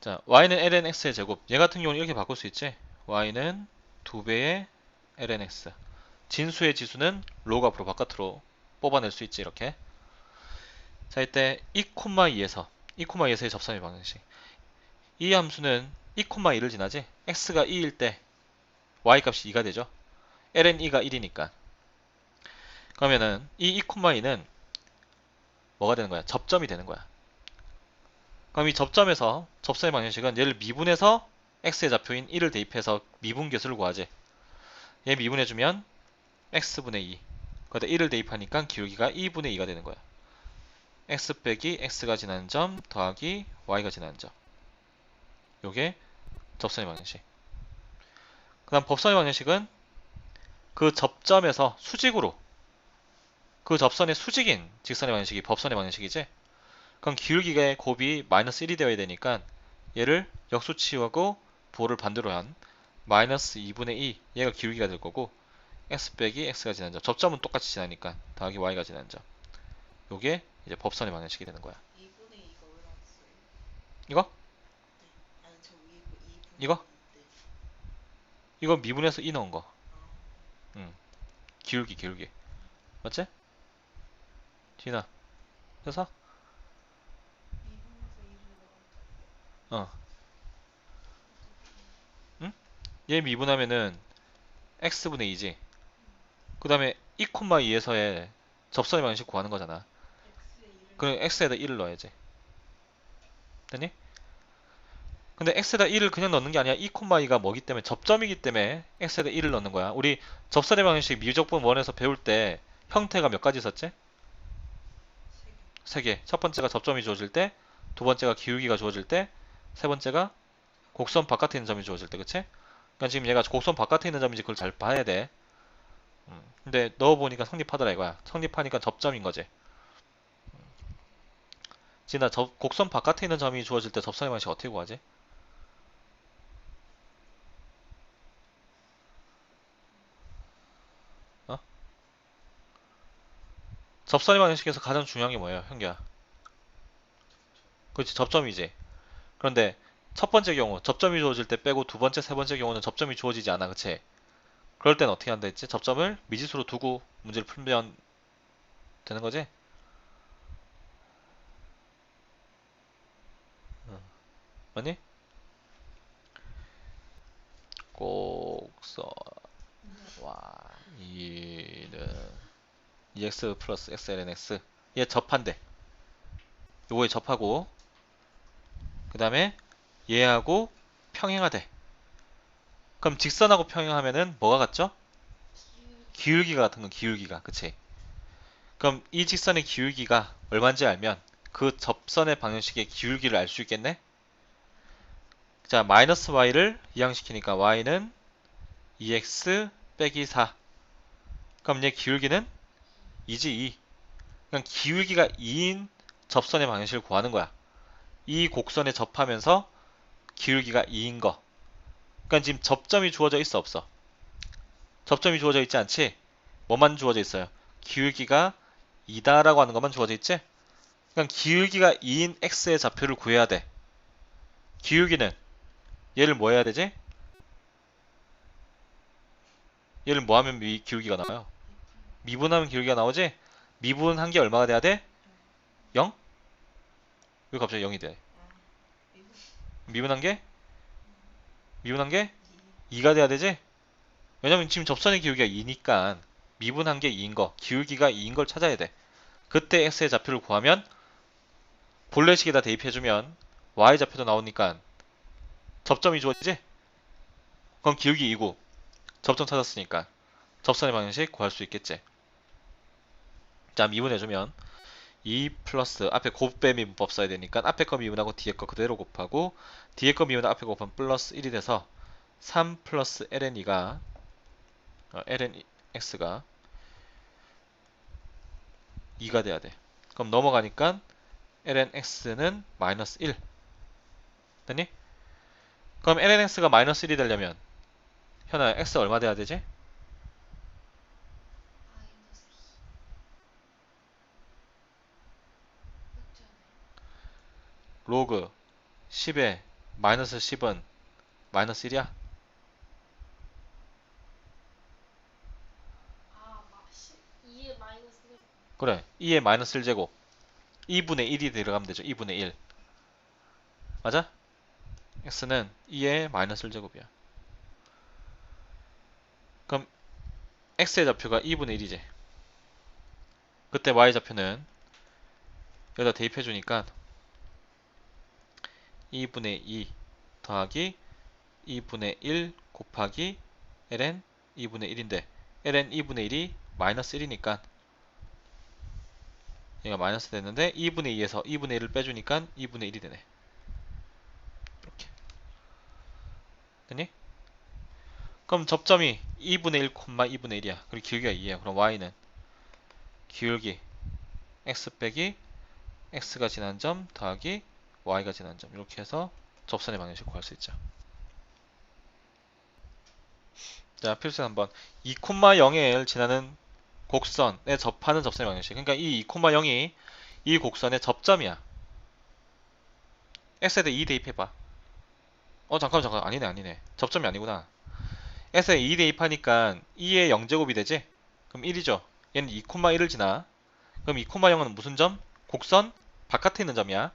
자, y는 lnx의 제곱. 얘 같은 경우는 이렇게 바꿀 수 있지. y는 2배의 lnx. 진수의 지수는 로그 앞으로 바깥으로 뽑아낼 수 있지, 이렇게. 자, 이때 2,2에서 2,2에서의 접선의 방정식. 이 함수는 2,2를 지나지. x가 2일 때 y 값이 2가 되죠. ln 2가 1이니까. 그러면은 이 2,2는 뭐가 되는 거야? 접점이 되는 거야. 그럼 이 접점에서 접선의 방정식은 얘를 미분해서 x의 좌표인 1을 대입해서 미분계수를 구하지. 얘 미분해주면 x분의 2. 거기다 1을 대입하니까 기울기가 2분의 2가 되는 거야. x 빼기 x가 지나는 점 더하기 y가 지나는 점. 요게 접선의 방정식. 그 다음 법선의 방정식은 그 접점에서 수직으로 그 접선의 수직인 직선의 방정식이 법선의 방정식이지. 그럼 기울기의 곱이 마이너스 1이 되어야 되니까 얘를 역수치하고 부호를 반대로 한 마이너스 2분의 2 얘가 기울기가 될 거고 x 빼기 x가 지나는 점 접점은 똑같이 지나니까 더하기 y가 지나는 점 요게 이제 법선의 방정식이 되는 거야. 2분의 2가 왜 나왔어요? 이거? 네. 아니 저 위에 거 2분의 이거? 2인데. 이거 미분해서 2 넣은 거. 아. 기울기 맞지? 지나 그래서 미분해서 2를 넣었는데. 어 얘 미분하면은 x분의 2지. 그 다음에 2,2에서의 접선의 방식 구하는 거잖아. x에 2를 그럼 넣어. x에다 1을 넣어야지. 됐니? 근데 x에다 1을 그냥 넣는 게 아니라 2,2가 뭐기 때문에 접점이기 때문에 x에다 1을 넣는 거야. 우리 접선의 방식 미적분 1에서 배울 때 형태가 몇 가지 있었지? 3개. 3개. 첫 번째가 접점이 주어질 때, 두 번째가 기울기가 주어질 때, 세 번째가 곡선 바깥에 있는 점이 주어질 때, 그치? 그러니까 지금 얘가 곡선 바깥에 있는 점인지 그걸 잘 봐야 돼. 근데 넣어보니까 성립하더라 이거야. 성립하니까 접점인 거지. 지금 나 곡선 바깥에 있는 점이 주어질 때 접선의 방식 어떻게 구하지? 어? 접선의 방식에서 가장 중요한 게 뭐예요, 현규야? 그렇지, 접점이지. 그런데 첫 번째 경우 접점이 주어질 때 빼고 두 번째, 세 번째 경우는 접점이 주어지지 않아, 그치? 그럴 땐 어떻게 한다 했지? 접점을 미지수로 두고 문제를 풀면 되는 거지? 맞니? 곡선 네. y는 2x 플러스 xlnx 얘 접한대. 요거에 접하고 그 다음에 얘하고 평행하대. 그럼 직선하고 평행하면은 뭐가 같죠? 기울기. 기울기가 같은 건 기울기가, 그치? 그럼 이 직선의 기울기가 얼마인지 알면 그 접선의 방정식의 기울기를 알 수 있겠네? 자, 마이너스 y를 이항시키니까 y는 2x 빼기 4. 그럼 얘 기울기는 2지 2. 그냥 기울기가 2인 접선의 방정식을 구하는 거야. 이 곡선에 접하면서 기울기가 2인 거. 그러니까 지금 접점이 주어져 있어 없어? 접점이 주어져 있지 않지? 뭐만 주어져 있어요? 기울기가 2다라고 하는 것만 주어져 있지? 그러니까 기울기가 2인 x의 좌표를 구해야 돼. 기울기는 얘를 뭐 해야 되지? 얘를 뭐 하면 기울기가 나와요? 미분하면 기울기가 나오지? 미분한 게 얼마가 돼야 돼? 0? 왜 갑자기 0이 돼? 아. 미분. 미분한 게? 음. 미분한 게 2. 2가 돼야 되지? 왜냐면 지금 접선의 기울기가 2니까 미분한 게 2인 거, 기울기가 2인 걸 찾아야 돼. 그때 x의 좌표를 구하면 본래식에다 대입해주면 y 좌표도 나오니까 접점이 주어지지? 그럼 기울기 2고 접점 찾았으니까 접선의 방정식 구할 수 있겠지. 자, 미분해주면 2 플러스 앞에 곱배 미분법 써야 되니까 앞에 거 미분하고 뒤에 거 그대로 곱하고 뒤에 거 미분하고 앞에 곱하면 플러스 1이 돼서 3 플러스 lnx가 lnx가 2가 돼야 돼. 그럼 넘어가니까 lnx는 마이너스 1 됐니? 그럼 lnx가 마이너스 1이 되려면 현아 x 얼마 돼야 되지? 마이너스 2. 맞지 않아요? 로그 10에 마이너스 10은 마이너스 1이야? 아, 2에 마이너스 1. 그래. 2의 마이너스 1제곱. 2분의 1이 들어가면 되죠. 2분의 1. 맞아? x는 2의 마이너스 1제곱이야. 그럼 x의 좌표가 2분의 1이지. 그때 y 좌표는 여기다 대입해주니까 2분의 2 더하기 2분의 1 곱하기 ln 2분의 1인데 ln 2분의 1이 마이너스 1이니까 얘가 마이너스 됐는데 2분의 2에서 2분의 1을 빼주니까 2분의 1이 되네. 이렇게 됐니? 그럼 접점이 2분의 1, 2분의 1이야. 그리고 기울기가 2야. 그럼 y는 기울기 x 빼기 x가 지난 점 더하기 y가 지난 점 이렇게 해서 접선의 방정식 구할 수 있죠. 자, 필수 한번 2,0을 지나는 곡선에 접하는 접선의 방정식. 그러니까 이 2,0이 이 곡선의 접점이야. x에 대해 2 대입해봐. 잠깐 아니네. 접점이 아니구나. x에 2 대입하니까 2의 0제곱이 되지? 그럼 1이죠. 얘는 2,1을 지나. 그럼 2,0은 무슨 점? 곡선 바깥에 있는 점이야.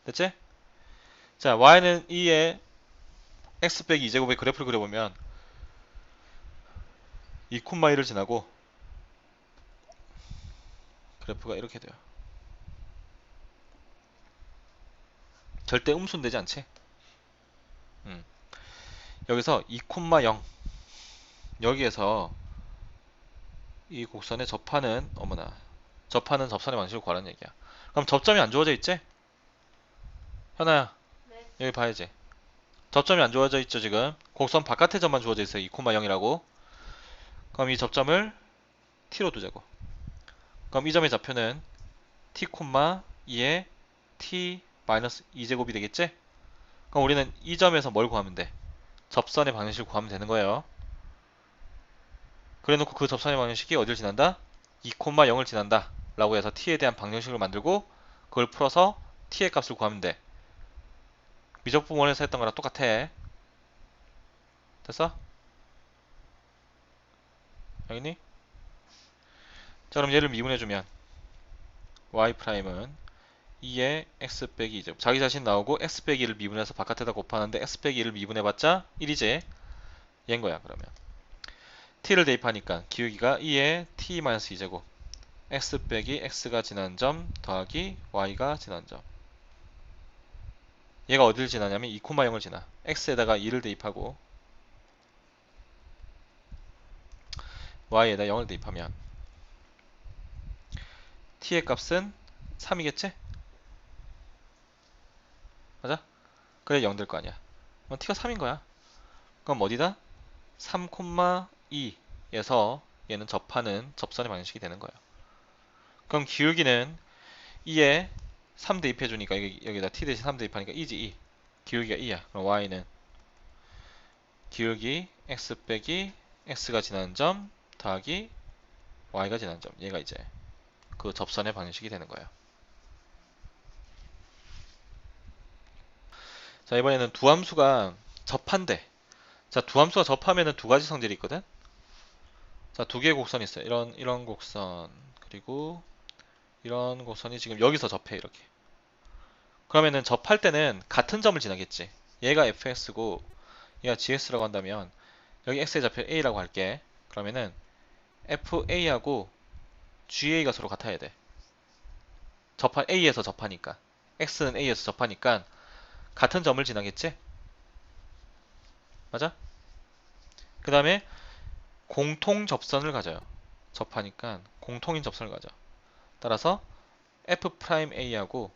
됐지? 자, y는 2의 x 빼기 2제곱의 그래프를 그려보면 2,1을 지나고 그래프가 이렇게 돼요. 절대 음수되지 않지? 여기서 2,0 여기에서 이 곡선에 접하는 접하는 접선의 방식을 구하라는 얘기야. 그럼 접점이 안 주어져 있지? 현아야, 네. 여기 봐야지. 접점이 안 주어져 있죠, 지금. 곡선 바깥의 점만 주어져 있어요. 2,0이라고. 그럼 이 접점을 t로 두자고. 그럼 이 점의 좌표는 t, 2의 t 마이너스 2제곱이 되겠지? 그럼 우리는 이 점에서 뭘 구하면 돼? 접선의 방정식을 구하면 되는 거예요. 그래 놓고 그 접선의 방정식이 어딜 지난다? 2,0을 지난다 라고 해서 t에 대한 방정식을 만들고 그걸 풀어서 t의 값을 구하면 돼. 미적분원에서 했던 거랑 똑같아. 됐어? 알겠니? 자, 그럼 얘를 미분해주면 y'은 2의 x 빼기 2제곱 자기 자신 나오고 x 빼기 1을 미분해서 바깥에다 곱하는데 x 빼기 1을 미분해봤자 1이지. 얘인 거야. 그러면 t를 대입하니까 기울기가 2의 t-2제곱 x 빼기 x가 지난 점 더하기 y가 지난 점. 얘가 어딜 지나냐면 2,0을 지나. x에다가 2를 대입하고 y에다 0을 대입하면 t의 값은 3이겠지? 맞아? 그래 0 될 거 아니야. 그럼 t가 3인 거야. 그럼 어디다? 3,2에서 얘는 접하는 접선의 방정식이 되는 거야. 그럼 기울기는 2에 3 대입해주니까 여기다 t 대신 3 대입하니까 2지 2. 기울기가 2야. 그럼 y는 기울기 x 빼기 x가 지나는 점 더하기 y가 지나는 점. 얘가 이제 그 접선의 방정식이 되는 거예요. 자, 이번에는 두 함수가 접한대. 자, 두 함수가 접하면은 두 가지 성질이 있거든. 자, 두 개의 곡선이 있어요. 이런 곡선 그리고 이런 곡선이 지금 여기서 접해 이렇게. 그러면은 접할 때는 같은 점을 지나겠지. 얘가 fx고 얘가 gs라고 한다면 여기 x의 좌표 a라고 할게. 그러면은 fa하고 ga가 서로 같아야 돼. a에서 접하니까 x는 a에서 접하니까 같은 점을 지나겠지? 맞아? 그 다음에 공통 접선을 가져요. 접하니까 공통인 접선을 가져. 따라서 f'a하고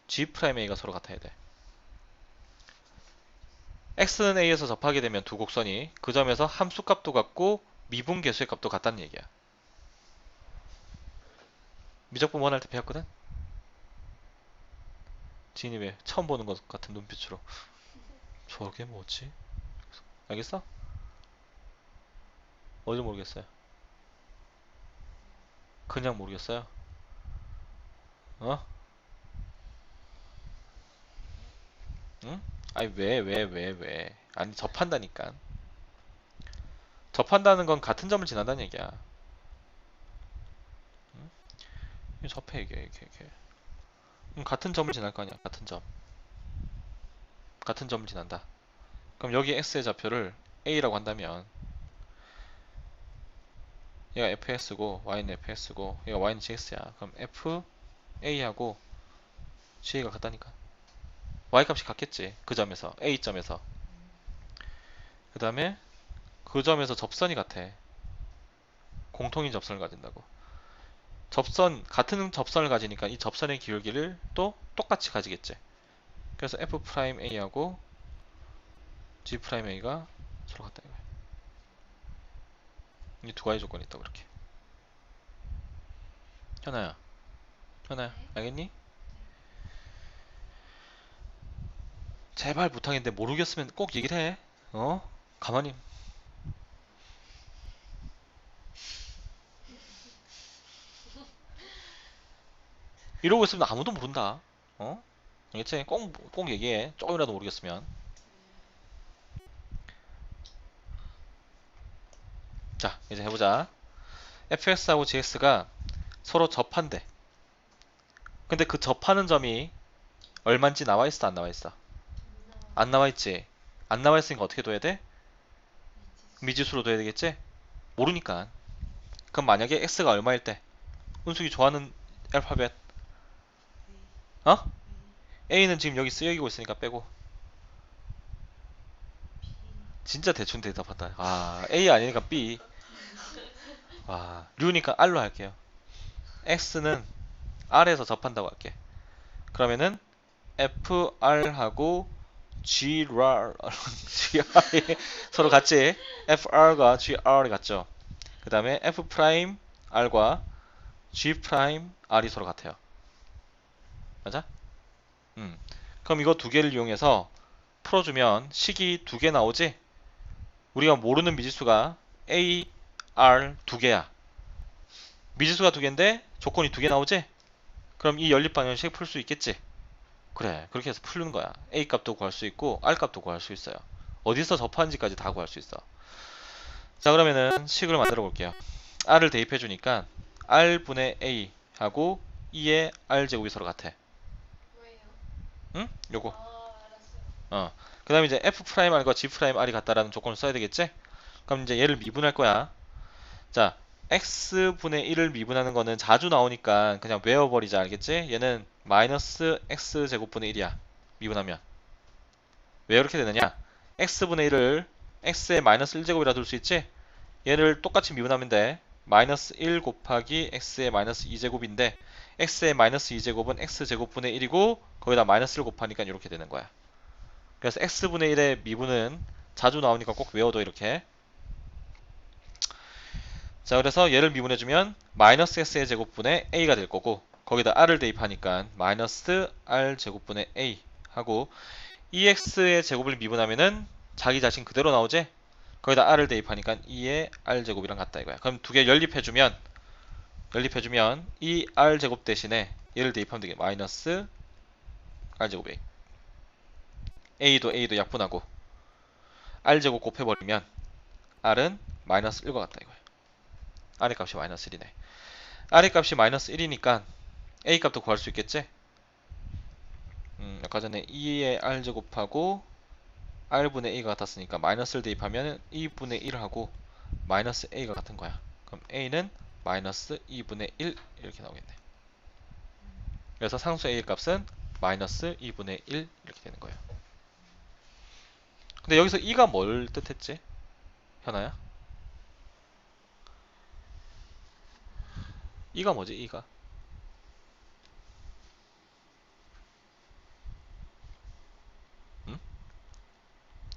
g'a가 서로 같아야 돼. x는 a에서 접하게 되면 두 곡선이 그 점에서 함수값도 같고 미분계수의 값도 같다는 얘기야. 미적분 할 때 배웠거든? 지인이 왜 처음 보는 것 같은 눈빛으로 저게 뭐지? 알겠어? 어디 모르겠어요? 그냥 모르겠어요? 어? 응? 아니 왜? 아니 접한다니까. 접한다는 건 같은 점을 지난다는 얘기야. 응? 이거 접해 이게. 같은 점을 지날 거 아니야. 같은 점. 같은 점을 지난다. 그럼 여기 x의 좌표를 a라고 한다면 얘가 fs고 y는 fs고 얘가 y는 gs야. 그럼 f a하고 g가 같다니까. y 값이 같겠지. 그 점에서 a 점에서. 그 다음에 그 점에서 접선이 같아. 공통인 접선을 가진다고. 접선 같은 접선을 가지니까 이 접선의 기울기를 또 똑같이 가지겠지. 그래서 f'a하고 g'a가 서로 같다 이거야. 이 두 가지 조건이 있다 그렇게. 현아야, 현아야, 네. 알겠니? 제발 부탁인데 모르겠으면 꼭 얘기를 해. 어? 가만히. 이러고 있으면 아무도 모른다. 어? 알겠지? 꼭 얘기해. 조금이라도 모르겠으면. 자, 이제 해보자. fx하고 gx가 서로 접한대. 근데 그 접하는 점이 얼마인지 나와 있어, 안 나와 있어? 안 나와 있지. 안 나와 있으니까 어떻게 둬야 돼? 미지수로 둬야 되겠지? 모르니까. 그럼 만약에 x가 얼마일 때? 은숙이 좋아하는 알파벳. 어? a는 지금 여기 쓰여지고 있으니까 빼고. 진짜 대충 대답한다. 아, a 아니니까 b. 와, 류니까 r로 할게요. x는 r에서 접한다고 할게. 그러면은 fr하고 gr, gr이 서로 같지? fr과 gr이 같죠? 그 다음에 f'r과 g'r이 서로 같아요. 맞아? 그럼 이거 두 개를 이용해서 풀어주면 식이 두 개 나오지? 우리가 모르는 미지수가 a, r 두 개야. 미지수가 두 개인데 조건이 두 개 나오지? 그럼 이 연립방정식 풀 수 있겠지? 그래, 그렇게 해서 풀는 거야. a 값도 구할 수 있고 r 값도 구할 수 있어요. 어디서 접하는지까지 다 구할 수 있어. 자, 그러면은 식을 만들어 볼게요. r을 대입해 주니까 r분의 a 하고 2의 r 제곱이 서로 같아. 왜요? 응? 요거. 알았어요. 그 다음에 이제 f'r과 g'r이 같다라는 조건을 써야 되겠지? 그럼 이제 얘를 미분할 거야. 자, x분의 1을 미분하는 거는 자주 나오니까 그냥 외워버리자. 알겠지? 얘는 마이너스 x제곱분의 1이야. 미분하면. 왜 이렇게 되느냐? x분의 1을 x의 마이너스 1제곱이라 둘 수 있지? 얘를 똑같이 미분하면 돼. 마이너스 1 곱하기 x의 마이너스 2제곱인데 x의 마이너스 2제곱은 x제곱분의 1이고 거기다 마이너스를 곱하니까 이렇게 되는 거야. 그래서 x분의 1의 미분은 자주 나오니까 꼭 외워둬 이렇게. 자, 그래서 얘를 미분해주면 마이너스 x의 제곱분의 a가 될 거고 거기다 r을 대입하니까 마이너스 r 제곱분의 a 하고 2x의 제곱을 미분하면은 자기 자신 그대로 나오지? 거기다 r을 대입하니까 2의 r 제곱이랑 같다 이거야. 그럼 두 개 연립해주면 이 r 제곱 대신에 얘를 대입하면 되게 마이너스 r 제곱 a. a도 약분하고 r 제곱 곱해버리면 r은 마이너스 1과 같다 이거야. r의 값이 마이너스 1이네. r의 값이 마이너스 1이니까 a 값도 구할 수 있겠지? 아까 전에 2의 r 제곱하고 r분의 a가 같았으니까 마이너스를 대입하면 2분의 1하고 마이너스 a가 같은 거야. 그럼 a는 마이너스 2분의 1 이렇게 나오겠네. 그래서 상수 a의 값은 마이너스 2분의 1 이렇게 되는 거예요. 근데 여기서 2가 뭘 뜻했지? 현아야? 2가 뭐지? 2가?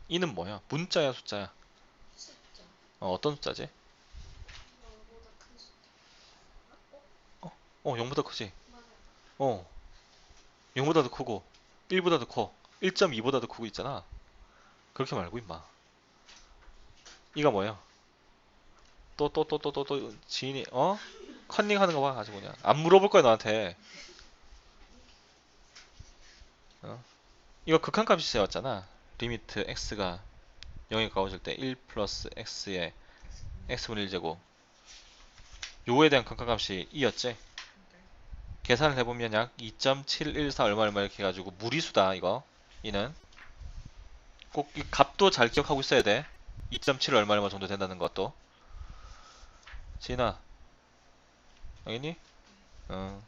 2는 뭐야? 문자야 숫자야? 숫자. 어떤 숫자지? 0보다 큰 숫자. 어? 0보다 크지? 맞아요. 어, 0보다 더 크고 1보다 더 커. 1.2보다 더 크고 있잖아. 그렇게 말고 임마. 2가 뭐야? 또 지인이 컨닝 하는 거 봐. 아주 그냥 안 물어볼 거야 너한테. 어? 이거 극한값이 세웠잖아. 리미트 x가 0에 가까워질 때 1 플러스 x의 x분의 1제곱. 요거에 대한 극한값이 2였지. 계산을 해보면 약 2.714 얼마 얼마 이렇게 해가지고 무리수다 이거. 이는 꼭 이 값도 잘 기억하고 있어야 돼. 2.7 얼마 얼마 정도 된다는 것도. 지인아, 여기 있니? 어.